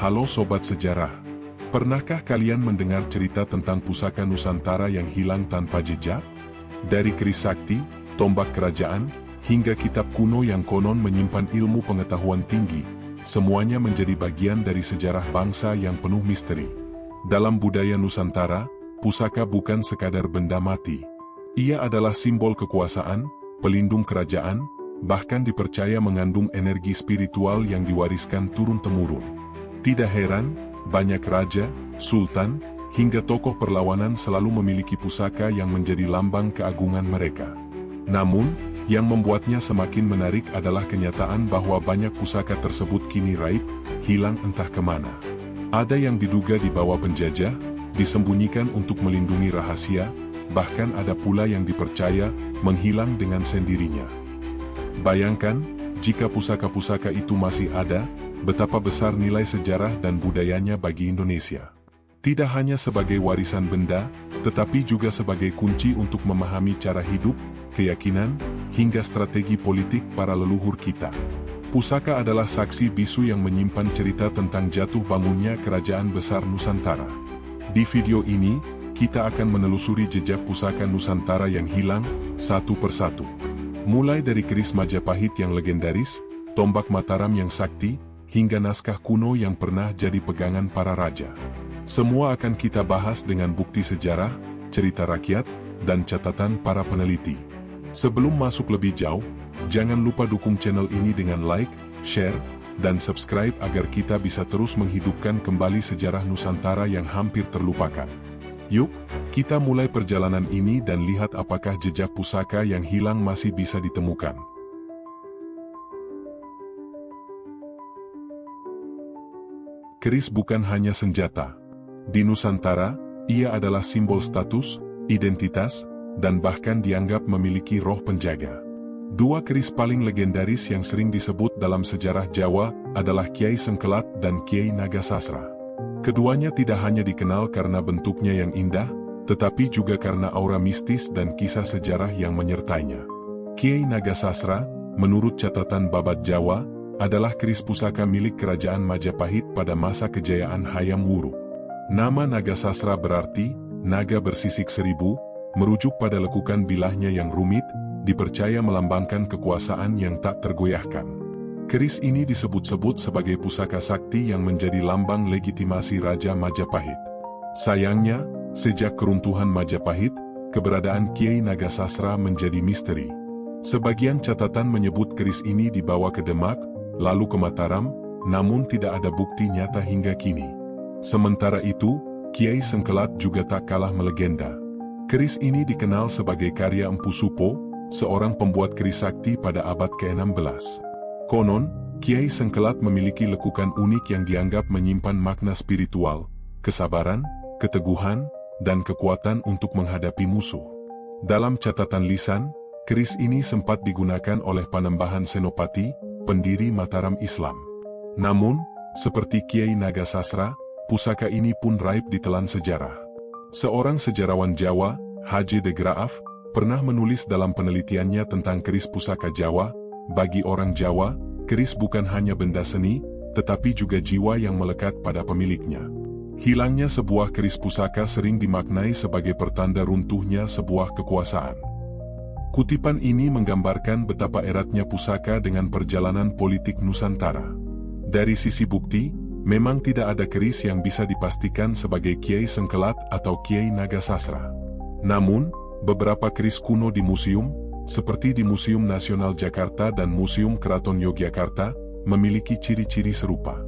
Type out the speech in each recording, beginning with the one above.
Halo Sobat Sejarah. Pernahkah kalian mendengar cerita tentang pusaka Nusantara yang hilang tanpa jejak? Dari keris sakti, tombak kerajaan, hingga kitab kuno yang konon menyimpan ilmu pengetahuan tinggi, semuanya menjadi bagian dari sejarah bangsa yang penuh misteri. Dalam budaya Nusantara, pusaka bukan sekadar benda mati. Ia adalah simbol kekuasaan, pelindung kerajaan, bahkan dipercaya mengandung energi spiritual yang diwariskan turun-temurun. Tidak heran, banyak raja, sultan, hingga tokoh perlawanan selalu memiliki pusaka yang menjadi lambang keagungan mereka. Namun, yang membuatnya semakin menarik adalah kenyataan bahwa banyak pusaka tersebut kini raib, hilang entah kemana. Ada yang diduga dibawa penjajah, disembunyikan untuk melindungi rahasia, bahkan ada pula yang dipercaya menghilang dengan sendirinya. Bayangkan, jika pusaka-pusaka itu masih ada, betapa besar nilai sejarah dan budayanya bagi Indonesia. Tidak hanya sebagai warisan benda, tetapi juga sebagai kunci untuk memahami cara hidup, keyakinan, hingga strategi politik para leluhur kita. Pusaka adalah saksi bisu yang menyimpan cerita tentang jatuh bangunnya Kerajaan Besar Nusantara. Di video ini, kita akan menelusuri jejak pusaka Nusantara yang hilang, satu persatu. Mulai dari keris Majapahit yang legendaris, tombak Mataram yang sakti, hingga naskah kuno yang pernah jadi pegangan para raja. Semua akan kita bahas dengan bukti sejarah, cerita rakyat, dan catatan para peneliti. Sebelum masuk lebih jauh, jangan lupa dukung channel ini dengan like, share, dan subscribe agar kita bisa terus menghidupkan kembali sejarah Nusantara yang hampir terlupakan. Yuk, kita mulai perjalanan ini dan lihat apakah jejak pusaka yang hilang masih bisa ditemukan. Keris bukan hanya senjata. Di Nusantara, ia adalah simbol status, identitas, dan bahkan dianggap memiliki roh penjaga. Dua keris paling legendaris yang sering disebut dalam sejarah Jawa adalah Kiai Sengkelat dan Kiai Nagasasra. Keduanya tidak hanya dikenal karena bentuknya yang indah, tetapi juga karena aura mistis dan kisah sejarah yang menyertainya. Kiai Nagasasra, menurut catatan Babat Jawa, adalah keris pusaka milik Kerajaan Majapahit pada masa kejayaan Hayam Wuruk. Nama Nagasasra berarti, naga bersisik seribu, merujuk pada lekukan bilahnya yang rumit, dipercaya melambangkan kekuasaan yang tak tergoyahkan. Keris ini disebut-sebut sebagai pusaka sakti yang menjadi lambang legitimasi Raja Majapahit. Sayangnya, sejak keruntuhan Majapahit, keberadaan Kiai Nagasasra menjadi misteri. Sebagian catatan menyebut keris ini dibawa ke Demak, lalu ke Mataram, namun tidak ada bukti nyata hingga kini. Sementara itu, Kiai Sengkelat juga tak kalah melegenda. Keris ini dikenal sebagai karya Empu Supo, seorang pembuat keris sakti pada abad ke-16. Konon, Kiai Sengkelat memiliki lekukan unik yang dianggap menyimpan makna spiritual, kesabaran, keteguhan, dan kekuatan untuk menghadapi musuh. Dalam catatan lisan, keris ini sempat digunakan oleh Panembahan Senopati, pendiri Mataram Islam. Namun, seperti Kiai Nagasasra, pusaka ini pun raib ditelan sejarah. Seorang sejarawan Jawa, H.J. de Graaf, pernah menulis dalam penelitiannya tentang keris pusaka Jawa, bagi orang Jawa, keris bukan hanya benda seni, tetapi juga jiwa yang melekat pada pemiliknya. Hilangnya sebuah keris pusaka sering dimaknai sebagai pertanda runtuhnya sebuah kekuasaan. Kutipan ini menggambarkan betapa eratnya pusaka dengan perjalanan politik Nusantara. Dari sisi bukti, memang tidak ada keris yang bisa dipastikan sebagai Kiai Sengkelat atau Kiai Nagasasra. Namun, beberapa keris kuno di museum, seperti di Museum Nasional Jakarta dan Museum Keraton Yogyakarta, memiliki ciri-ciri serupa.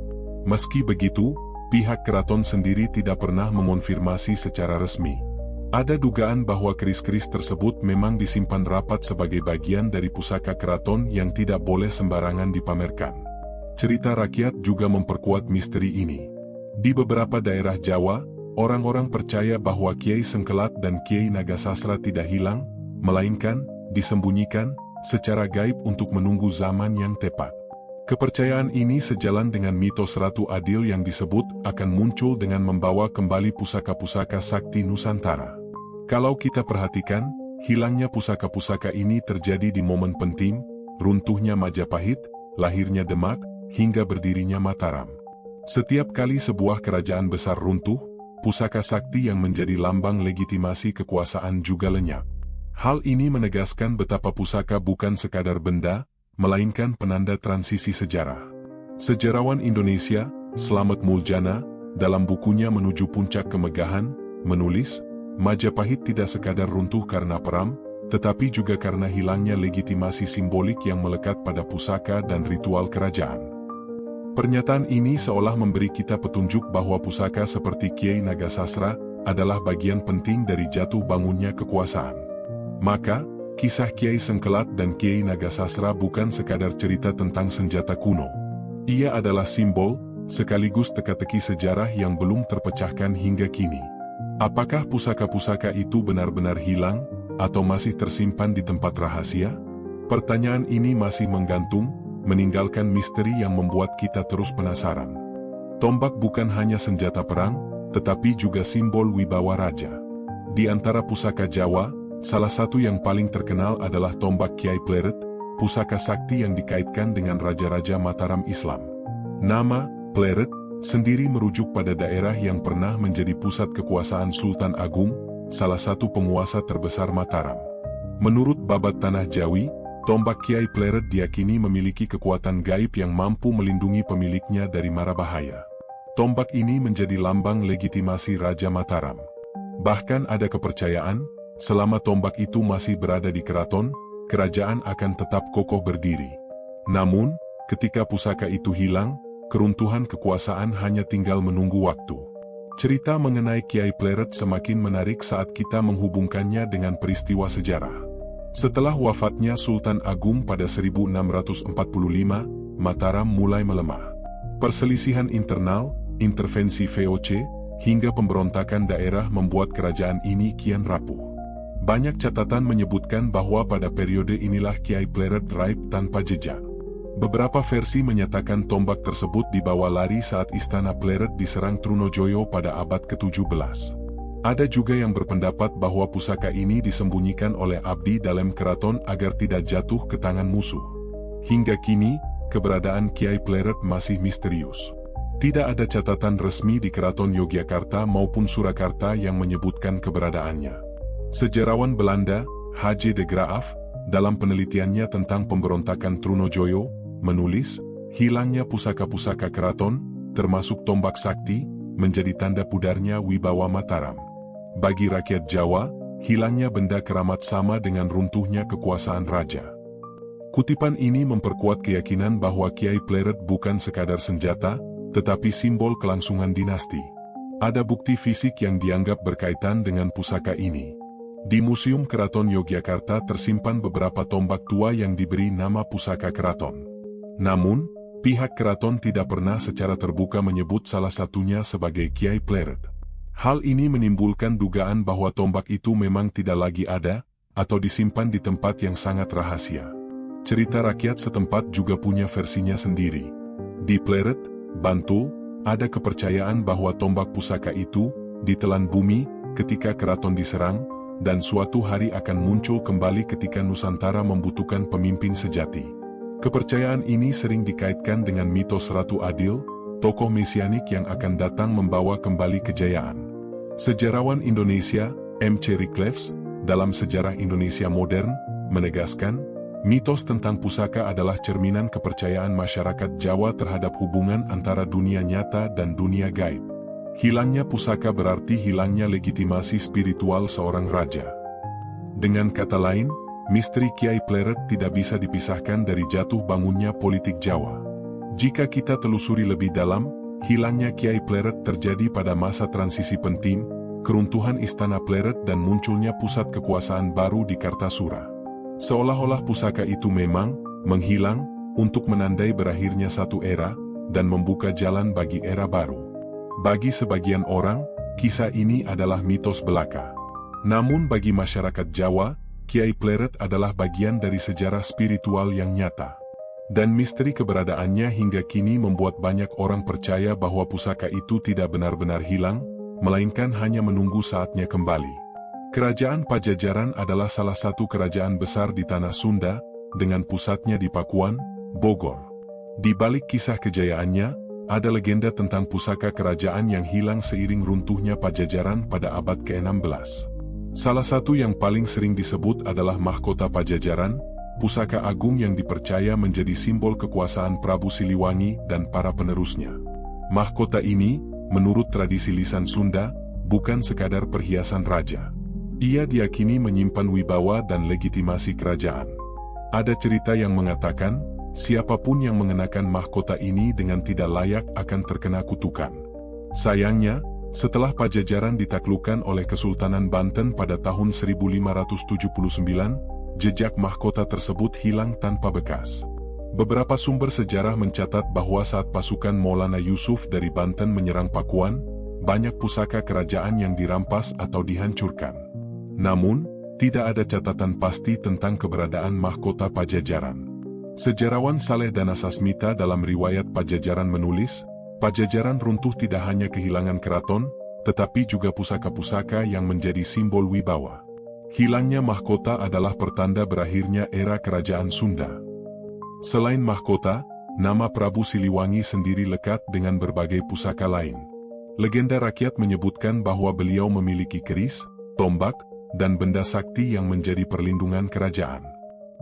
Meski begitu, pihak keraton sendiri tidak pernah mengonfirmasi secara resmi. Ada dugaan bahwa keris-keris tersebut memang disimpan rapat sebagai bagian dari pusaka keraton yang tidak boleh sembarangan dipamerkan. Cerita rakyat juga memperkuat misteri ini. Di beberapa daerah Jawa, orang-orang percaya bahwa Kiai Sengkelat dan Kiai Nagasasra tidak hilang, melainkan disembunyikan secara gaib untuk menunggu zaman yang tepat. Kepercayaan ini sejalan dengan mitos Ratu Adil yang disebut akan muncul dengan membawa kembali pusaka-pusaka sakti Nusantara. Kalau kita perhatikan, hilangnya pusaka-pusaka ini terjadi di momen penting, runtuhnya Majapahit, lahirnya Demak, hingga berdirinya Mataram. Setiap kali sebuah kerajaan besar runtuh, pusaka sakti yang menjadi lambang legitimasi kekuasaan juga lenyap. Hal ini menegaskan betapa pusaka bukan sekadar benda, melainkan penanda transisi sejarah. Sejarawan Indonesia, Slamet Muljana, dalam bukunya Menuju Puncak Kemegahan, menulis, Majapahit tidak sekadar runtuh karena perang, tetapi juga karena hilangnya legitimasi simbolik yang melekat pada pusaka dan ritual kerajaan. Pernyataan ini seolah memberi kita petunjuk bahwa pusaka seperti Kiai Nagasasra adalah bagian penting dari jatuh bangunnya kekuasaan. Maka, kisah Kiai Sengkelat dan Kiai Nagasasra bukan sekadar cerita tentang senjata kuno. Ia adalah simbol, sekaligus teka-teki sejarah yang belum terpecahkan hingga kini. Apakah pusaka-pusaka itu benar-benar hilang, atau masih tersimpan di tempat rahasia? Pertanyaan ini masih menggantung, meninggalkan misteri yang membuat kita terus penasaran. Tombak bukan hanya senjata perang, tetapi juga simbol wibawa raja. Di antara pusaka Jawa, salah satu yang paling terkenal adalah tombak Kiai Pleret, pusaka sakti yang dikaitkan dengan raja-raja Mataram Islam. Nama Pleret sendiri merujuk pada daerah yang pernah menjadi pusat kekuasaan Sultan Agung, salah satu penguasa terbesar Mataram. Menurut Babat Tanah Jawi, tombak Kiai Pleret diyakini memiliki kekuatan gaib yang mampu melindungi pemiliknya dari mara bahaya. Tombak ini menjadi lambang legitimasi Raja Mataram. Bahkan ada kepercayaan, selama tombak itu masih berada di keraton, kerajaan akan tetap kokoh berdiri. Namun, ketika pusaka itu hilang, keruntuhan kekuasaan hanya tinggal menunggu waktu. Cerita mengenai Kiai Pleret semakin menarik saat kita menghubungkannya dengan peristiwa sejarah. Setelah wafatnya Sultan Agung pada 1645, Mataram mulai melemah. Perselisihan internal, intervensi VOC, hingga pemberontakan daerah membuat kerajaan ini kian rapuh. Banyak catatan menyebutkan bahwa pada periode inilah Kiai Pleret raib tanpa jejak. Beberapa versi menyatakan tombak tersebut dibawa lari saat istana Pleret diserang Trunojoyo pada abad ke-17. Ada juga yang berpendapat bahwa pusaka ini disembunyikan oleh abdi dalam keraton agar tidak jatuh ke tangan musuh. Hingga kini, keberadaan Kiai Pleret masih misterius. Tidak ada catatan resmi di keraton Yogyakarta maupun Surakarta yang menyebutkan keberadaannya. Sejarawan Belanda, H.J. de Graaf, dalam penelitiannya tentang pemberontakan Trunojoyo, menulis, hilangnya pusaka-pusaka keraton, termasuk tombak sakti, menjadi tanda pudarnya wibawa Mataram. Bagi rakyat Jawa, hilangnya benda keramat sama dengan runtuhnya kekuasaan raja. Kutipan ini memperkuat keyakinan bahwa Kiai Pleret bukan sekadar senjata, tetapi simbol kelangsungan dinasti. Ada bukti fisik yang dianggap berkaitan dengan pusaka ini. Di Museum Keraton Yogyakarta tersimpan beberapa tombak tua yang diberi nama pusaka keraton. Namun, pihak keraton tidak pernah secara terbuka menyebut salah satunya sebagai Kiai Pleret. Hal ini menimbulkan dugaan bahwa tombak itu memang tidak lagi ada, atau disimpan di tempat yang sangat rahasia. Cerita rakyat setempat juga punya versinya sendiri. Di Pleret, Bantul, ada kepercayaan bahwa tombak pusaka itu ditelan bumi ketika keraton diserang, dan suatu hari akan muncul kembali ketika Nusantara membutuhkan pemimpin sejati. Kepercayaan ini sering dikaitkan dengan mitos Ratu Adil, tokoh mesianik yang akan datang membawa kembali kejayaan. Sejarawan Indonesia, M.C. Ricklefs, dalam Sejarah Indonesia Modern, menegaskan, mitos tentang pusaka adalah cerminan kepercayaan masyarakat Jawa terhadap hubungan antara dunia nyata dan dunia gaib. Hilangnya pusaka berarti hilangnya legitimasi spiritual seorang raja. Dengan kata lain, misteri Kiai Pleret tidak bisa dipisahkan dari jatuh bangunnya politik Jawa. Jika kita telusuri lebih dalam, hilangnya Kiai Pleret terjadi pada masa transisi penting, keruntuhan Istana Pleret dan munculnya pusat kekuasaan baru di Kartasura. Seolah-olah pusaka itu memang menghilang untuk menandai berakhirnya satu era dan membuka jalan bagi era baru. Bagi sebagian orang, kisah ini adalah mitos belaka. Namun bagi masyarakat Jawa, Kiai Pleret adalah bagian dari sejarah spiritual yang nyata. Dan misteri keberadaannya hingga kini membuat banyak orang percaya bahwa pusaka itu tidak benar-benar hilang, melainkan hanya menunggu saatnya kembali. Kerajaan Pajajaran adalah salah satu kerajaan besar di tanah Sunda, dengan pusatnya di Pakuan, Bogor. Di balik kisah kejayaannya, ada legenda tentang pusaka kerajaan yang hilang seiring runtuhnya Pajajaran pada abad ke-16. Salah satu yang paling sering disebut adalah mahkota Pajajaran, pusaka agung yang dipercaya menjadi simbol kekuasaan Prabu Siliwangi dan para penerusnya. Mahkota ini, menurut tradisi lisan Sunda, bukan sekadar perhiasan raja. Ia diyakini menyimpan wibawa dan legitimasi kerajaan. Ada cerita yang mengatakan, siapapun yang mengenakan mahkota ini dengan tidak layak akan terkena kutukan. Sayangnya, setelah Pajajaran ditaklukkan oleh Kesultanan Banten pada tahun 1579, jejak mahkota tersebut hilang tanpa bekas. Beberapa sumber sejarah mencatat bahwa saat pasukan Maulana Yusuf dari Banten menyerang Pakuan, banyak pusaka kerajaan yang dirampas atau dihancurkan. Namun, tidak ada catatan pasti tentang keberadaan mahkota Pajajaran. Sejarawan Saleh Danasasmita dalam riwayat Pajajaran menulis, Pajajaran runtuh tidak hanya kehilangan keraton, tetapi juga pusaka-pusaka yang menjadi simbol wibawa. Hilangnya mahkota adalah pertanda berakhirnya era kerajaan Sunda. Selain mahkota, nama Prabu Siliwangi sendiri lekat dengan berbagai pusaka lain. Legenda rakyat menyebutkan bahwa beliau memiliki keris, tombak, dan benda sakti yang menjadi perlindungan kerajaan.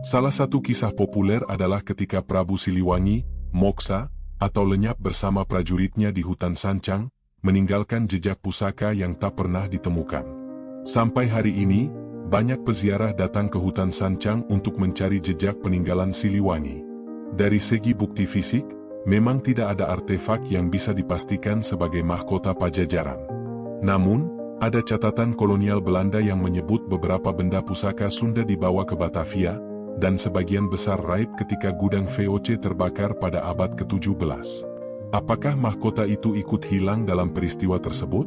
Salah satu kisah populer adalah ketika Prabu Siliwangi, moksa, atau lenyap bersama prajuritnya di hutan Sancang, meninggalkan jejak pusaka yang tak pernah ditemukan. Sampai hari ini, banyak peziarah datang ke hutan Sancang untuk mencari jejak peninggalan Siliwangi. Dari segi bukti fisik, memang tidak ada artefak yang bisa dipastikan sebagai mahkota Pajajaran. Namun, ada catatan kolonial Belanda yang menyebut beberapa benda pusaka Sunda dibawa ke Batavia, dan sebagian besar raib ketika gudang VOC terbakar pada abad ke-17. Apakah mahkota itu ikut hilang dalam peristiwa tersebut?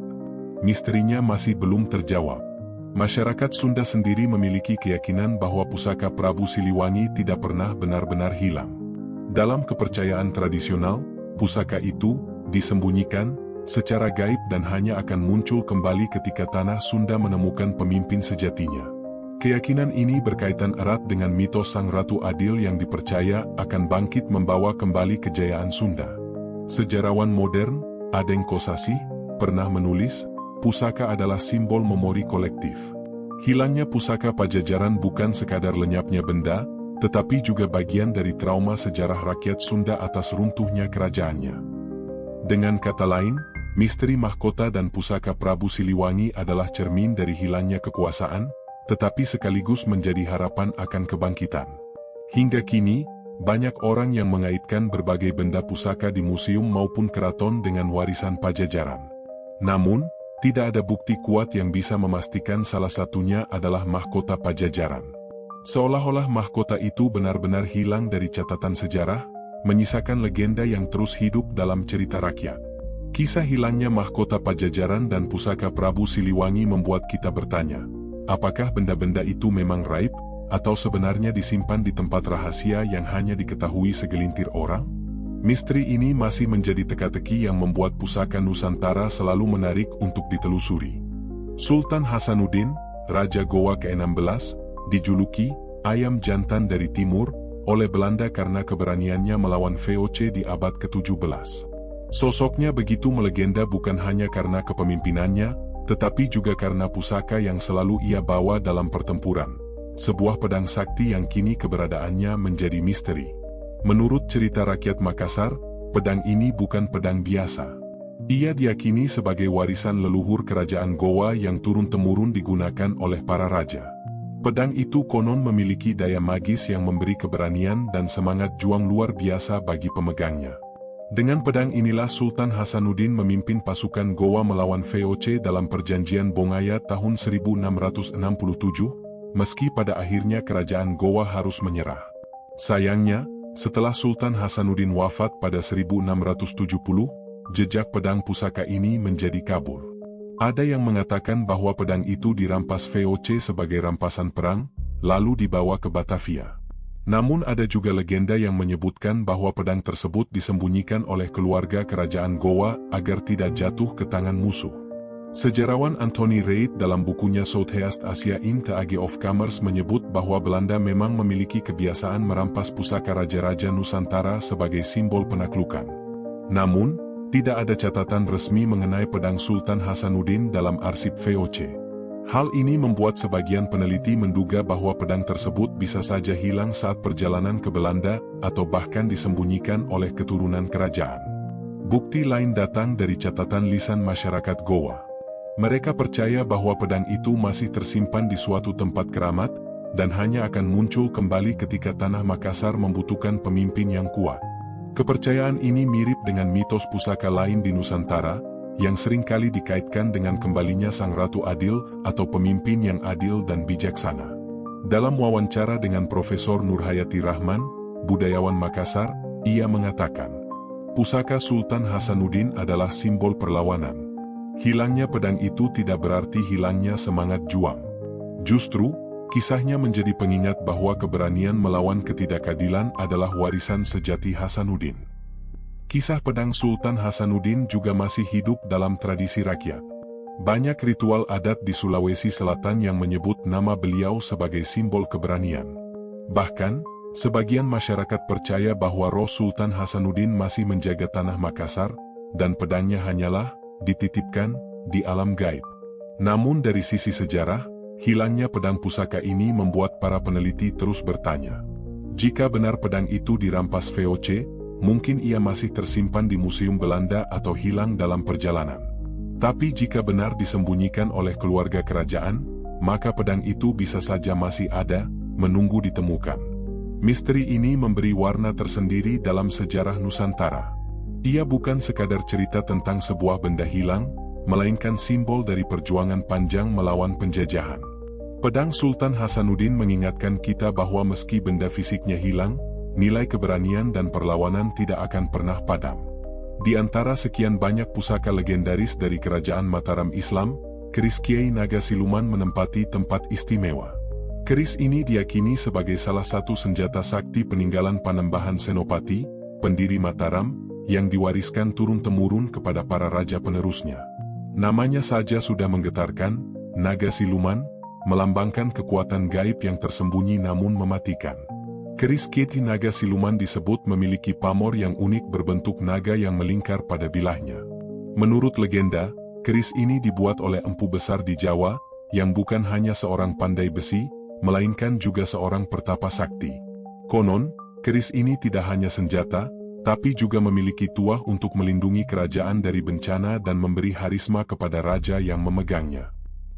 Misterinya masih belum terjawab. Masyarakat Sunda sendiri memiliki keyakinan bahwa pusaka Prabu Siliwangi tidak pernah benar-benar hilang. Dalam kepercayaan tradisional, pusaka itu disembunyikan secara gaib dan hanya akan muncul kembali ketika tanah Sunda menemukan pemimpin sejatinya. Keyakinan ini berkaitan erat dengan mitos Sang Ratu Adil yang dipercaya akan bangkit membawa kembali kejayaan Sunda. Sejarawan modern, Adeng Kosasih, pernah menulis, pusaka adalah simbol memori kolektif. Hilangnya pusaka Pajajaran bukan sekadar lenyapnya benda, tetapi juga bagian dari trauma sejarah rakyat Sunda atas runtuhnya kerajaannya. Dengan kata lain, misteri mahkota dan pusaka Prabu Siliwangi adalah cermin dari hilangnya kekuasaan, tetapi sekaligus menjadi harapan akan kebangkitan. Hingga kini, banyak orang yang mengaitkan berbagai benda pusaka di museum maupun keraton dengan warisan Pajajaran. Namun, tidak ada bukti kuat yang bisa memastikan salah satunya adalah mahkota Pajajaran. Seolah-olah mahkota itu benar-benar hilang dari catatan sejarah, menyisakan legenda yang terus hidup dalam cerita rakyat. Kisah hilangnya mahkota Pajajaran dan pusaka Prabu Siliwangi membuat kita bertanya, apakah benda-benda itu memang raib, atau sebenarnya disimpan di tempat rahasia yang hanya diketahui segelintir orang? Misteri ini masih menjadi teka-teki yang membuat pusaka Nusantara selalu menarik untuk ditelusuri. Sultan Hasanuddin, Raja Gowa ke-16, dijuluki ayam jantan dari timur oleh Belanda karena keberaniannya melawan VOC di abad ke-17. Sosoknya begitu melegenda bukan hanya karena kepemimpinannya, tetapi juga karena pusaka yang selalu ia bawa dalam pertempuran. Sebuah pedang sakti yang kini keberadaannya menjadi misteri. Menurut cerita rakyat Makassar, pedang ini bukan pedang biasa. Ia diyakini sebagai warisan leluhur kerajaan Gowa yang turun-temurun digunakan oleh para raja. Pedang itu konon memiliki daya magis yang memberi keberanian dan semangat juang luar biasa bagi pemegangnya. Dengan pedang inilah Sultan Hasanuddin memimpin pasukan Gowa melawan VOC dalam perjanjian Bongaya tahun 1667, meski pada akhirnya kerajaan Gowa harus menyerah. Sayangnya, setelah Sultan Hasanuddin wafat pada 1670, jejak pedang pusaka ini menjadi kabur. Ada yang mengatakan bahwa pedang itu dirampas VOC sebagai rampasan perang, lalu dibawa ke Batavia. Namun ada juga legenda yang menyebutkan bahwa pedang tersebut disembunyikan oleh keluarga kerajaan Gowa agar tidak jatuh ke tangan musuh. Sejarawan Anthony Reid dalam bukunya Southeast Asia in the Age of Commerce menyebut bahwa Belanda memang memiliki kebiasaan merampas pusaka raja-raja Nusantara sebagai simbol penaklukan. Namun, Tidak ada catatan resmi mengenai pedang Sultan Hasanuddin dalam arsip VOC. Hal ini membuat sebagian peneliti menduga bahwa pedang tersebut bisa saja hilang saat perjalanan ke Belanda atau bahkan disembunyikan oleh keturunan kerajaan. Bukti lain datang dari catatan lisan masyarakat Goa. Mereka percaya bahwa pedang itu masih tersimpan di suatu tempat keramat dan hanya akan muncul kembali ketika tanah Makassar membutuhkan pemimpin yang kuat. Kepercayaan ini mirip dengan mitos pusaka lain di Nusantara, yang seringkali dikaitkan dengan kembalinya Sang Ratu Adil atau pemimpin yang adil dan bijaksana. Dalam wawancara dengan Profesor Nurhayati Rahman, budayawan Makassar, ia mengatakan, pusaka Sultan Hasanuddin adalah simbol perlawanan. Hilangnya pedang itu tidak berarti hilangnya semangat juang. Justru, kisahnya menjadi pengingat bahwa keberanian melawan ketidakadilan adalah warisan sejati Hasanuddin. Kisah pedang Sultan Hasanuddin juga masih hidup dalam tradisi rakyat. Banyak ritual adat di Sulawesi Selatan yang menyebut nama beliau sebagai simbol keberanian. Bahkan, sebagian masyarakat percaya bahwa roh Sultan Hasanuddin masih menjaga tanah Makassar, dan pedangnya hanyalah dititipkan di alam gaib. Namun dari sisi sejarah, hilangnya pedang pusaka ini membuat para peneliti terus bertanya. Jika benar pedang itu dirampas VOC, mungkin ia masih tersimpan di Museum Belanda atau hilang dalam perjalanan. Tapi jika benar disembunyikan oleh keluarga kerajaan, maka pedang itu bisa saja masih ada, menunggu ditemukan. Misteri ini memberi warna tersendiri dalam sejarah Nusantara. Ia bukan sekadar cerita tentang sebuah benda hilang, melainkan simbol dari perjuangan panjang melawan penjajahan. Pedang Sultan Hasanuddin mengingatkan kita bahwa meski benda fisiknya hilang, nilai keberanian dan perlawanan tidak akan pernah padam. Di antara sekian banyak pusaka legendaris dari Kerajaan Mataram Islam, keris Kiai Naga Siluman menempati tempat istimewa. Keris ini diyakini sebagai salah satu senjata sakti peninggalan Panembahan Senopati, pendiri Mataram, yang diwariskan turun-temurun kepada para raja penerusnya. Namanya saja sudah menggetarkan, Naga Siluman, melambangkan kekuatan gaib yang tersembunyi namun mematikan. Keris Kiai Naga Siluman disebut memiliki pamor yang unik berbentuk naga yang melingkar pada bilahnya. Menurut legenda, keris ini dibuat oleh empu besar di Jawa, yang bukan hanya seorang pandai besi, melainkan juga seorang pertapa sakti. Konon, keris ini tidak hanya senjata, tapi juga memiliki tuah untuk melindungi kerajaan dari bencana dan memberi harisma kepada raja yang memegangnya.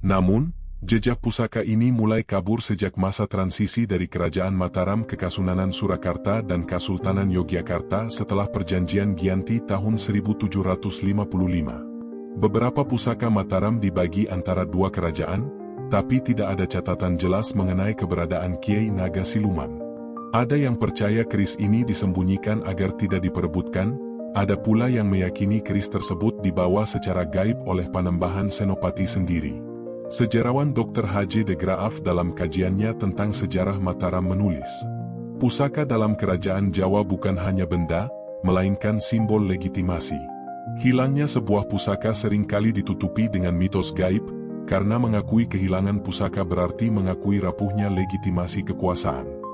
Namun, jejak pusaka ini mulai kabur sejak masa transisi dari Kerajaan Mataram ke Kasunanan Surakarta dan Kasultanan Yogyakarta setelah Perjanjian Giyanti tahun 1755. Beberapa pusaka Mataram dibagi antara dua kerajaan, tapi tidak ada catatan jelas mengenai keberadaan Kiai Naga Siluman. Ada yang percaya keris ini disembunyikan agar tidak diperebutkan, ada pula yang meyakini keris tersebut dibawa secara gaib oleh Panembahan Senopati sendiri. Sejarawan Dr. H.J. de Graaf dalam kajiannya tentang sejarah Mataram menulis, pusaka dalam kerajaan Jawa bukan hanya benda, melainkan simbol legitimasi. Hilangnya sebuah pusaka seringkali ditutupi dengan mitos gaib, karena mengakui kehilangan pusaka berarti mengakui rapuhnya legitimasi kekuasaan.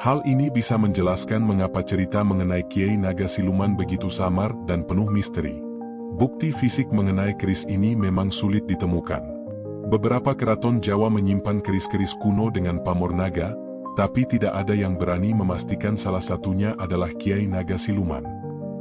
Hal ini bisa menjelaskan mengapa cerita mengenai Kiai Naga Siluman begitu samar dan penuh misteri. Bukti fisik mengenai keris ini memang sulit ditemukan. Beberapa keraton Jawa menyimpan keris-keris kuno dengan pamor naga, tapi tidak ada yang berani memastikan salah satunya adalah Kiai Naga Siluman.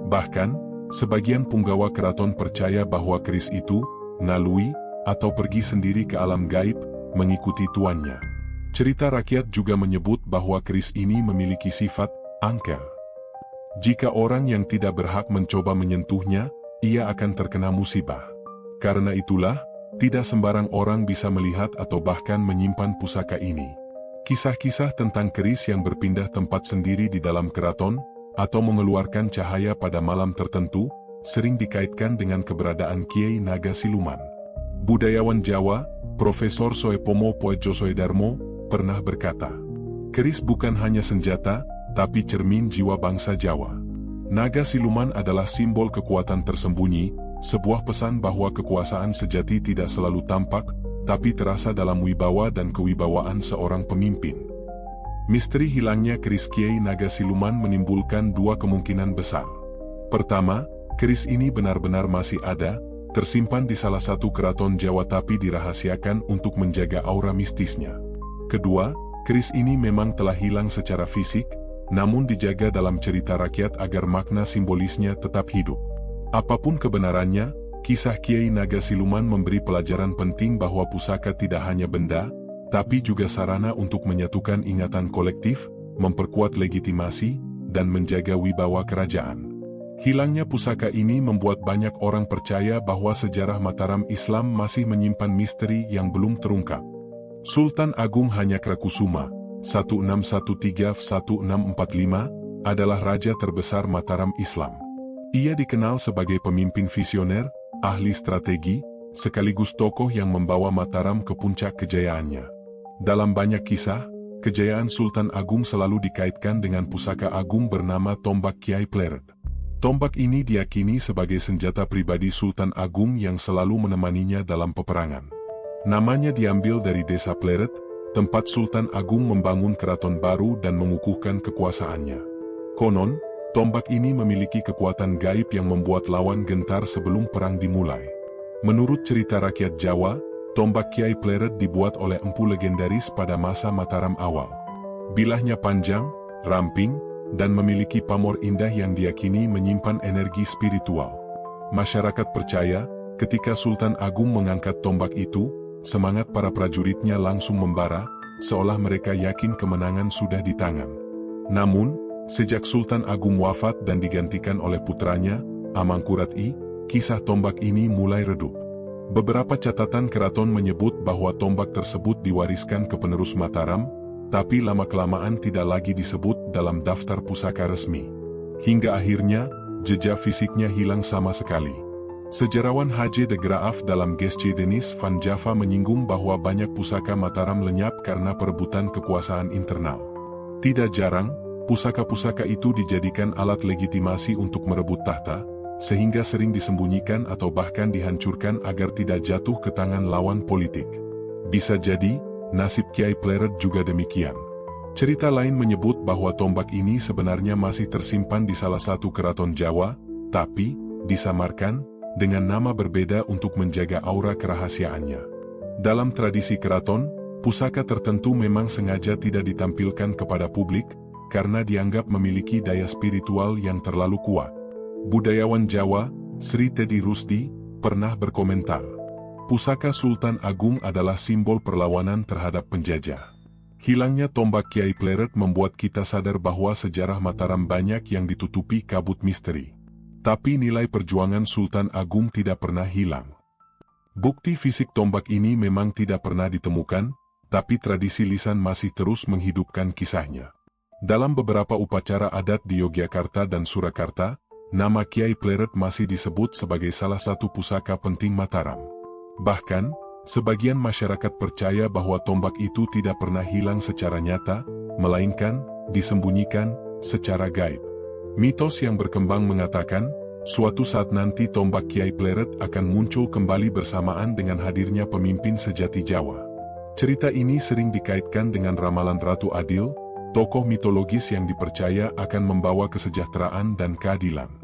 Bahkan, sebagian punggawa keraton percaya bahwa keris itu, ngalui, atau pergi sendiri ke alam gaib, mengikuti tuannya. Cerita rakyat juga menyebut bahwa keris ini memiliki sifat angker. Jika orang yang tidak berhak mencoba menyentuhnya, ia akan terkena musibah. Karena itulah, tidak sembarang orang bisa melihat atau bahkan menyimpan pusaka ini. Kisah-kisah tentang keris yang berpindah tempat sendiri di dalam keraton, atau mengeluarkan cahaya pada malam tertentu, sering dikaitkan dengan keberadaan Kiai Naga Siluman. Budayawan Jawa, Profesor Soepomo Poejosoedarmo, pernah berkata, keris bukan hanya senjata, tapi cermin jiwa bangsa Jawa. Naga Siluman adalah simbol kekuatan tersembunyi, sebuah pesan bahwa kekuasaan sejati tidak selalu tampak, tapi terasa dalam wibawa dan kewibawaan seorang pemimpin. Misteri hilangnya keris Kiai Naga Siluman menimbulkan dua kemungkinan besar. Pertama, Keris ini benar-benar masih ada, tersimpan di salah satu keraton Jawa tapi dirahasiakan untuk menjaga aura mistisnya. Kedua, keris ini memang telah hilang secara fisik, namun dijaga dalam cerita rakyat agar makna simbolisnya tetap hidup. Apapun kebenarannya, kisah Kiai Naga Siluman memberi pelajaran penting bahwa pusaka tidak hanya benda, tapi juga sarana untuk menyatukan ingatan kolektif, memperkuat legitimasi, dan menjaga wibawa kerajaan. Hilangnya pusaka ini membuat banyak orang percaya bahwa sejarah Mataram Islam masih menyimpan misteri yang belum terungkap. Sultan Agung Hanyakrokusumo, 1613-1645, adalah raja terbesar Mataram Islam. Ia dikenal sebagai pemimpin visioner, ahli strategi, sekaligus tokoh yang membawa Mataram ke puncak kejayaannya. Dalam banyak kisah, kejayaan Sultan Agung selalu dikaitkan dengan pusaka agung bernama Tombak Kiai Pleret. Tombak ini diyakini sebagai senjata pribadi Sultan Agung yang selalu menemaninya dalam peperangan. Namanya diambil dari desa Pleret, tempat Sultan Agung membangun keraton baru dan mengukuhkan kekuasaannya. Konon, tombak ini memiliki kekuatan gaib yang membuat lawan gentar sebelum perang dimulai. Menurut cerita rakyat Jawa, tombak Kiai Pleret dibuat oleh empu legendaris pada masa Mataram awal. Bilahnya panjang, ramping, dan memiliki pamor indah yang diyakini menyimpan energi spiritual. Masyarakat percaya, ketika Sultan Agung mengangkat tombak itu, semangat para prajuritnya langsung membara, seolah mereka yakin kemenangan sudah di tangan. Namun, sejak Sultan Agung wafat dan digantikan oleh putranya, Amangkurat I, kisah tombak ini mulai redup. Beberapa catatan keraton menyebut bahwa tombak tersebut diwariskan ke penerus Mataram, tapi lama-kelamaan tidak lagi disebut dalam daftar pusaka resmi. Hingga akhirnya, jejak fisiknya hilang sama sekali. Sejarawan H.J. de Graaf dalam Geschiedenis van Java menyinggung bahwa banyak pusaka Mataram lenyap karena perebutan kekuasaan internal. Tidak jarang, pusaka-pusaka itu dijadikan alat legitimasi untuk merebut tahta, sehingga sering disembunyikan atau bahkan dihancurkan agar tidak jatuh ke tangan lawan politik. Bisa jadi, nasib Kiai Pleret juga demikian. Cerita lain menyebut bahwa tombak ini sebenarnya masih tersimpan di salah satu keraton Jawa, tapi disamarkan dengan nama berbeda untuk menjaga aura kerahasiaannya. Dalam tradisi keraton, pusaka tertentu memang sengaja tidak ditampilkan kepada publik, karena dianggap memiliki daya spiritual yang terlalu kuat. Budayawan Jawa, Sri Teddy Rusdi, pernah berkomentar, pusaka Sultan Agung adalah simbol perlawanan terhadap penjajah. Hilangnya tombak Kiai Pleret membuat kita sadar bahwa sejarah Mataram banyak yang ditutupi kabut misteri. Tapi nilai perjuangan Sultan Agung tidak pernah hilang. Bukti fisik tombak ini memang tidak pernah ditemukan, tapi tradisi lisan masih terus menghidupkan kisahnya. Dalam beberapa upacara adat di Yogyakarta dan Surakarta, nama Kiai Pleret masih disebut sebagai salah satu pusaka penting Mataram. Bahkan, sebagian masyarakat percaya bahwa tombak itu tidak pernah hilang secara nyata, melainkan disembunyikan secara gaib. Mitos yang berkembang mengatakan, suatu saat nanti tombak Kiai Pleret akan muncul kembali bersamaan dengan hadirnya pemimpin sejati Jawa. Cerita ini sering dikaitkan dengan ramalan Ratu Adil, tokoh mitologis yang dipercaya akan membawa kesejahteraan dan keadilan.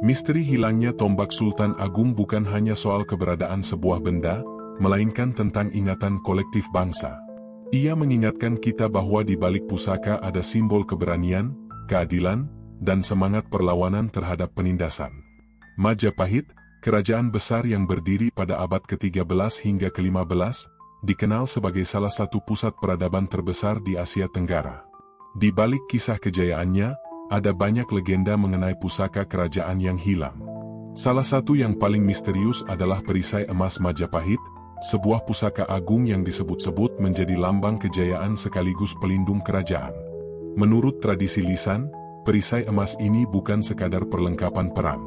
Misteri hilangnya tombak Sultan Agung bukan hanya soal keberadaan sebuah benda, melainkan tentang ingatan kolektif bangsa. Ia mengingatkan kita bahwa di balik pusaka ada simbol keberanian, keadilan, dan semangat perlawanan terhadap penindasan. Majapahit, kerajaan besar yang berdiri pada abad ke-13 hingga ke-15, dikenal sebagai salah satu pusat peradaban terbesar di Asia Tenggara. Di balik kisah kejayaannya, ada banyak legenda mengenai pusaka kerajaan yang hilang. Salah satu yang paling misterius adalah perisai emas Majapahit, sebuah pusaka agung yang disebut-sebut menjadi lambang kejayaan sekaligus pelindung kerajaan. Menurut tradisi lisan, perisai emas ini bukan sekadar perlengkapan perang.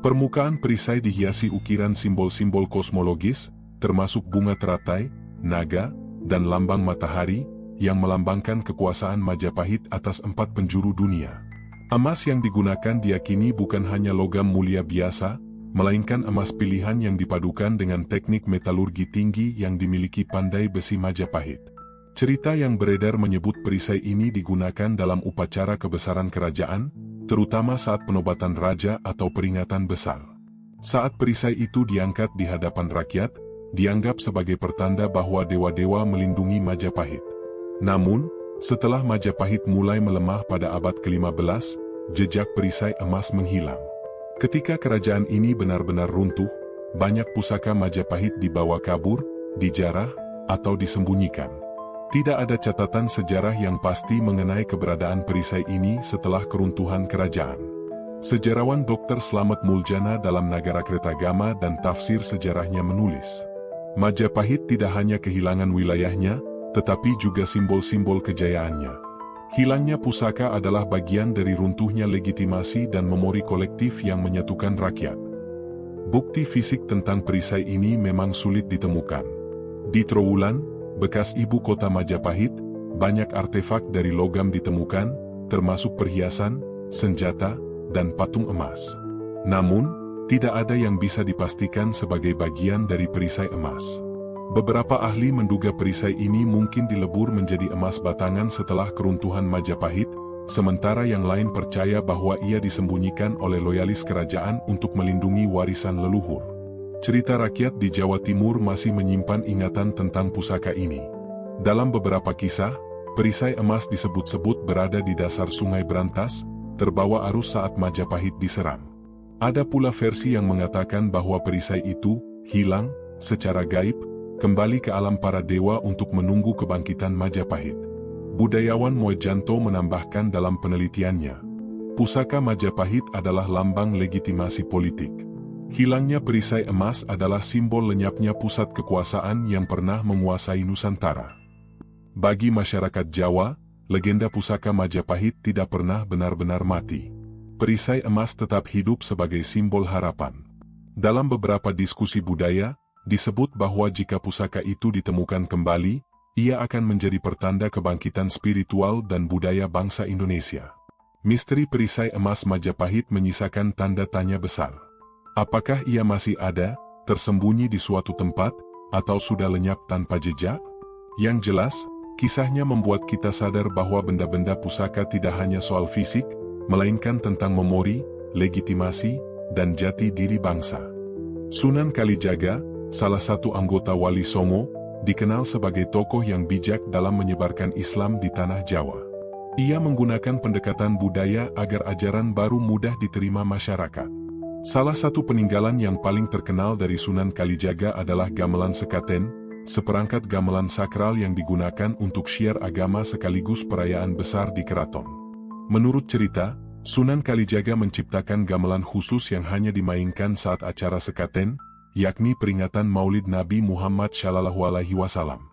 Permukaan perisai dihiasi ukiran simbol-simbol kosmologis, termasuk bunga teratai, naga, dan lambang matahari, yang melambangkan kekuasaan Majapahit atas 4 penjuru dunia. Emas yang digunakan diyakini bukan hanya logam mulia biasa, melainkan emas pilihan yang dipadukan dengan teknik metalurgi tinggi yang dimiliki pandai besi Majapahit. Cerita yang beredar menyebut perisai ini digunakan dalam upacara kebesaran kerajaan, terutama saat penobatan raja atau peringatan besar. Saat perisai itu diangkat di hadapan rakyat, dianggap sebagai pertanda bahwa dewa-dewa melindungi Majapahit. Namun, setelah Majapahit mulai melemah pada abad ke-15, jejak perisai emas menghilang. Ketika kerajaan ini benar-benar runtuh, banyak pusaka Majapahit dibawa kabur, dijarah, atau disembunyikan. Tidak ada catatan sejarah yang pasti mengenai keberadaan perisai ini setelah keruntuhan kerajaan. Sejarawan Dr. Slamet Muljana dalam Nagarakretagama dan tafsir sejarahnya menulis, Majapahit tidak hanya kehilangan wilayahnya, tetapi juga simbol-simbol kejayaannya. Hilangnya pusaka adalah bagian dari runtuhnya legitimasi dan memori kolektif yang menyatukan rakyat. Bukti fisik tentang perisai ini memang sulit ditemukan. Di Trowulan, bekas ibu kota Majapahit, banyak artefak dari logam ditemukan, termasuk perhiasan, senjata, dan patung emas. Namun, tidak ada yang bisa dipastikan sebagai bagian dari perisai emas. Beberapa ahli menduga perisai ini mungkin dilebur menjadi emas batangan setelah keruntuhan Majapahit, sementara yang lain percaya bahwa ia disembunyikan oleh loyalis kerajaan untuk melindungi warisan leluhur. Cerita rakyat di Jawa Timur masih menyimpan ingatan tentang pusaka ini. Dalam beberapa kisah, perisai emas disebut-sebut berada di dasar Sungai Brantas, terbawa arus saat Majapahit diserang. Ada pula versi yang mengatakan bahwa perisai itu hilang secara gaib, kembali ke alam para dewa untuk menunggu kebangkitan Majapahit. Budayawan Moejanto menambahkan dalam penelitiannya, pusaka Majapahit adalah lambang legitimasi politik. Hilangnya perisai emas adalah simbol lenyapnya pusat kekuasaan yang pernah menguasai Nusantara. Bagi masyarakat Jawa, legenda pusaka Majapahit tidak pernah benar-benar mati. Perisai emas tetap hidup sebagai simbol harapan. Dalam beberapa diskusi budaya, disebut bahwa jika pusaka itu ditemukan kembali, ia akan menjadi pertanda kebangkitan spiritual dan budaya bangsa Indonesia. Misteri perisai emas Majapahit menyisakan tanda tanya besar. Apakah ia masih ada, tersembunyi di suatu tempat, atau sudah lenyap tanpa jejak? Yang jelas, kisahnya membuat kita sadar bahwa benda-benda pusaka tidak hanya soal fisik, melainkan tentang memori, legitimasi, dan jati diri bangsa. Sunan Kalijaga, salah satu anggota Wali Songo, dikenal sebagai tokoh yang bijak dalam menyebarkan Islam di tanah Jawa. Ia menggunakan pendekatan budaya agar ajaran baru mudah diterima masyarakat. Salah satu peninggalan yang paling terkenal dari Sunan Kalijaga adalah gamelan sekaten, seperangkat gamelan sakral yang digunakan untuk syiar agama sekaligus perayaan besar di keraton. Menurut cerita, Sunan Kalijaga menciptakan gamelan khusus yang hanya dimainkan saat acara sekaten, yakni peringatan Maulid Nabi Muhammad SAW.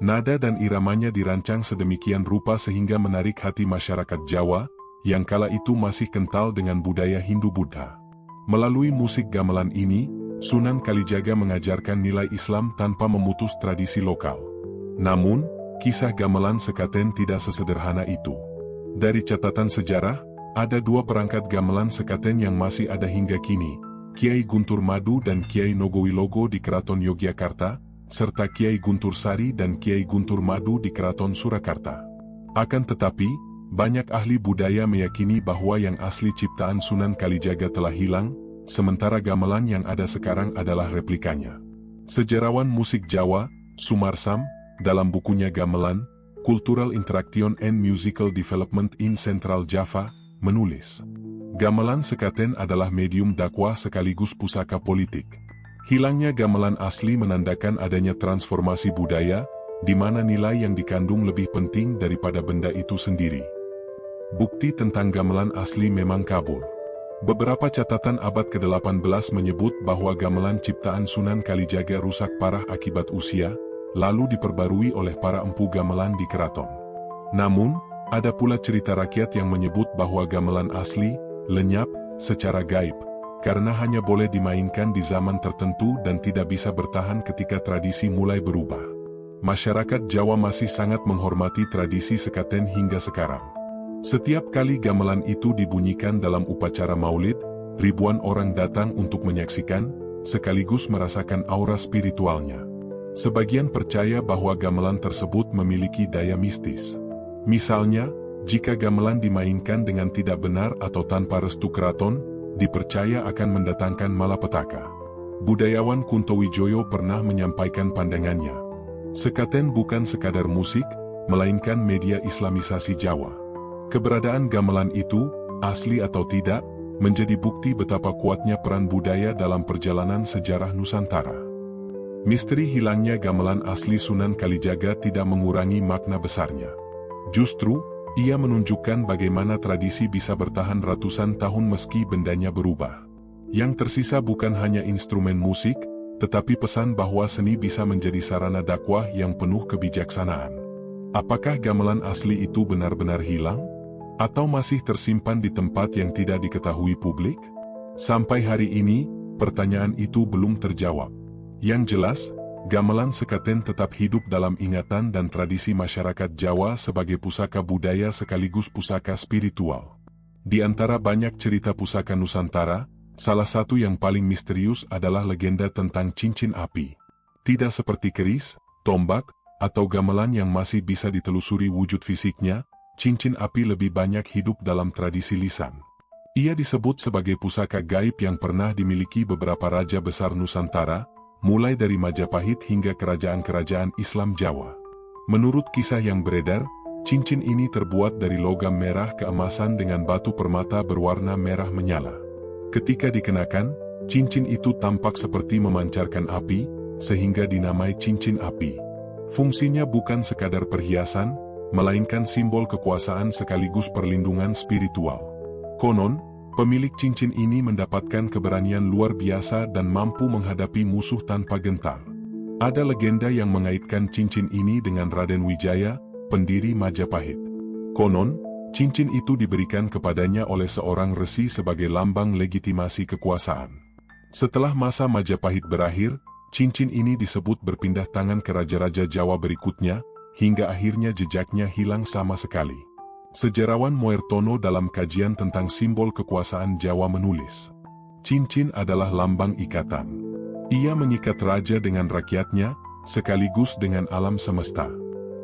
Nada dan iramanya dirancang sedemikian rupa sehingga menarik hati masyarakat Jawa, yang kala itu masih kental dengan budaya Hindu-Buddha. Melalui musik gamelan ini, Sunan Kalijaga mengajarkan nilai Islam tanpa memutus tradisi lokal. Namun, kisah gamelan sekaten tidak sesederhana itu. Dari catatan sejarah, ada dua perangkat gamelan sekaten yang masih ada hingga kini, Kiai Guntur Madu dan Kiai Nogowilogo di Keraton Yogyakarta, serta Kiai Guntur Sari dan Kiai Guntur Madu di Keraton Surakarta. Akan tetapi, banyak ahli budaya meyakini bahwa yang asli ciptaan Sunan Kalijaga telah hilang, sementara gamelan yang ada sekarang adalah replikanya. Sejarawan musik Jawa, Sumarsam, dalam bukunya Gamelan, Cultural Interaction and Musical Development in Central Java, menulis, gamelan sekaten adalah medium dakwah sekaligus pusaka politik. Hilangnya gamelan asli menandakan adanya transformasi budaya, di mana nilai yang dikandung lebih penting daripada benda itu sendiri. Bukti tentang gamelan asli memang kabur. Beberapa catatan abad ke-18 menyebut bahwa gamelan ciptaan Sunan Kalijaga rusak parah akibat usia, lalu diperbarui oleh para empu gamelan di keraton. Namun, ada pula cerita rakyat yang menyebut bahwa gamelan asli lenyap secara gaib, karena hanya boleh dimainkan di zaman tertentu dan tidak bisa bertahan ketika tradisi mulai berubah. Masyarakat Jawa masih sangat menghormati tradisi sekaten hingga sekarang. Setiap kali gamelan itu dibunyikan dalam upacara maulid, ribuan orang datang untuk menyaksikan, sekaligus merasakan aura spiritualnya. Sebagian percaya bahwa gamelan tersebut memiliki daya mistis. Misalnya, jika gamelan dimainkan dengan tidak benar atau tanpa restu keraton, dipercaya akan mendatangkan malapetaka. Budayawan Kuntowijoyo pernah menyampaikan pandangannya. Sekaten bukan sekadar musik, melainkan media islamisasi Jawa. Keberadaan gamelan itu, asli atau tidak, menjadi bukti betapa kuatnya peran budaya dalam perjalanan sejarah Nusantara. Misteri hilangnya gamelan asli Sunan Kalijaga tidak mengurangi makna besarnya. Justru, ia menunjukkan bagaimana tradisi bisa bertahan ratusan tahun meski bendanya berubah. Yang tersisa bukan hanya instrumen musik, tetapi pesan bahwa seni bisa menjadi sarana dakwah yang penuh kebijaksanaan. Apakah gamelan asli itu benar-benar hilang? Atau masih tersimpan di tempat yang tidak diketahui publik? Sampai hari ini, pertanyaan itu belum terjawab. Yang jelas, gamelan sekaten tetap hidup dalam ingatan dan tradisi masyarakat Jawa sebagai pusaka budaya sekaligus pusaka spiritual. Di antara banyak cerita pusaka Nusantara, salah satu yang paling misterius adalah legenda tentang cincin api. Tidak seperti keris, tombak, atau gamelan yang masih bisa ditelusuri wujud fisiknya, cincin api lebih banyak hidup dalam tradisi lisan. Ia disebut sebagai pusaka gaib yang pernah dimiliki beberapa raja besar Nusantara, mulai dari Majapahit hingga kerajaan-kerajaan Islam Jawa. Menurut kisah yang beredar, cincin ini terbuat dari logam merah keemasan dengan batu permata berwarna merah menyala. Ketika dikenakan, cincin itu tampak seperti memancarkan api, sehingga dinamai cincin api. Fungsinya bukan sekadar perhiasan, melainkan simbol kekuasaan sekaligus perlindungan spiritual. Konon, pemilik cincin ini mendapatkan keberanian luar biasa dan mampu menghadapi musuh tanpa gentar. Ada legenda yang mengaitkan cincin ini dengan Raden Wijaya, pendiri Majapahit. Konon, cincin itu diberikan kepadanya oleh seorang resi sebagai lambang legitimasi kekuasaan. Setelah masa Majapahit berakhir, cincin ini disebut berpindah tangan ke raja-raja Jawa berikutnya, hingga akhirnya jejaknya hilang sama sekali. Sejarawan Moertono dalam kajian tentang simbol kekuasaan Jawa menulis, cincin adalah lambang ikatan. Ia mengikat raja dengan rakyatnya, sekaligus dengan alam semesta.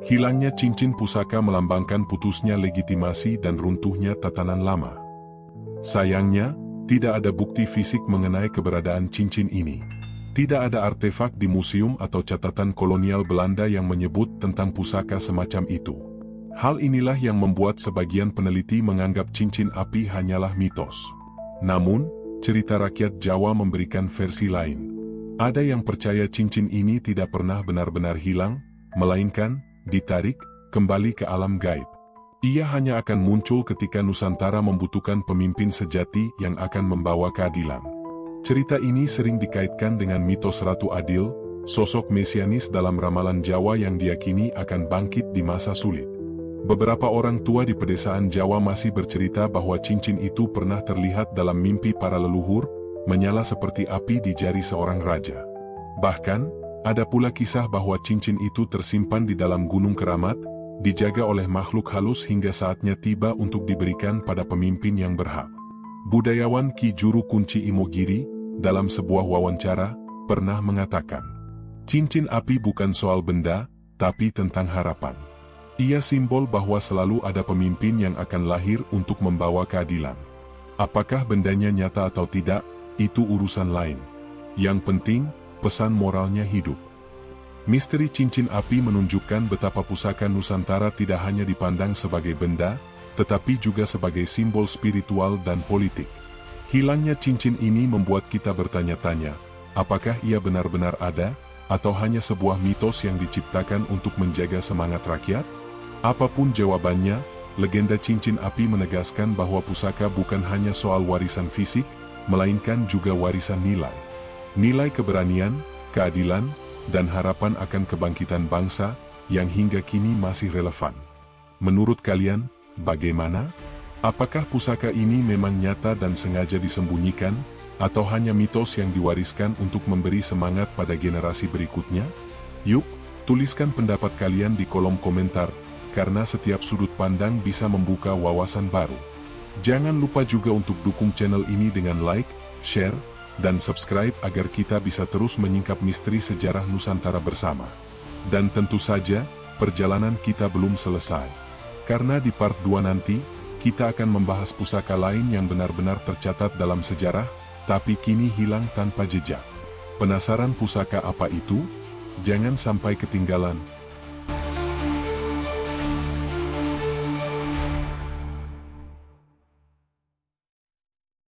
Hilangnya cincin pusaka melambangkan putusnya legitimasi dan runtuhnya tatanan lama. Sayangnya, tidak ada bukti fisik mengenai keberadaan cincin ini. Tidak ada artefak di museum atau catatan kolonial Belanda yang menyebut tentang pusaka semacam itu. Hal inilah yang membuat sebagian peneliti menganggap cincin api hanyalah mitos. Namun, cerita rakyat Jawa memberikan versi lain. Ada yang percaya cincin ini tidak pernah benar-benar hilang, melainkan ditarik kembali ke alam gaib. Ia hanya akan muncul ketika Nusantara membutuhkan pemimpin sejati yang akan membawa keadilan. Cerita ini sering dikaitkan dengan mitos Ratu Adil, sosok mesianis dalam ramalan Jawa yang diyakini akan bangkit di masa sulit. Beberapa orang tua di pedesaan Jawa masih bercerita bahwa cincin itu pernah terlihat dalam mimpi para leluhur, menyala seperti api di jari seorang raja. Bahkan, ada pula kisah bahwa cincin itu tersimpan di dalam Gunung Keramat, dijaga oleh makhluk halus hingga saatnya tiba untuk diberikan pada pemimpin yang berhak. Budayawan Ki Juru Kunci Imogiri, dalam sebuah wawancara, pernah mengatakan, cincin api bukan soal benda, tapi tentang harapan. Ia simbol bahwa selalu ada pemimpin yang akan lahir untuk membawa keadilan. Apakah bendanya nyata atau tidak, itu urusan lain. Yang penting, pesan moralnya hidup. Misteri cincin api menunjukkan betapa pusaka Nusantara tidak hanya dipandang sebagai benda, tetapi juga sebagai simbol spiritual dan politik. Hilangnya cincin ini membuat kita bertanya-tanya, apakah ia benar-benar ada, atau hanya sebuah mitos yang diciptakan untuk menjaga semangat rakyat? Apapun jawabannya, legenda cincin api menegaskan bahwa pusaka bukan hanya soal warisan fisik, melainkan juga warisan nilai. Nilai keberanian, keadilan, dan harapan akan kebangkitan bangsa, yang hingga kini masih relevan. Menurut kalian, bagaimana? Apakah pusaka ini memang nyata dan sengaja disembunyikan, atau hanya mitos yang diwariskan untuk memberi semangat pada generasi berikutnya? Yuk, tuliskan pendapat kalian di kolom komentar, karena setiap sudut pandang bisa membuka wawasan baru. Jangan lupa juga untuk dukung channel ini dengan like, share, dan subscribe agar kita bisa terus menyingkap misteri sejarah Nusantara bersama. Dan tentu saja, perjalanan kita belum selesai. Karena di part 2 nanti, kita akan membahas pusaka lain yang benar-benar tercatat dalam sejarah, tapi kini hilang tanpa jejak. Penasaran pusaka apa itu? Jangan sampai ketinggalan.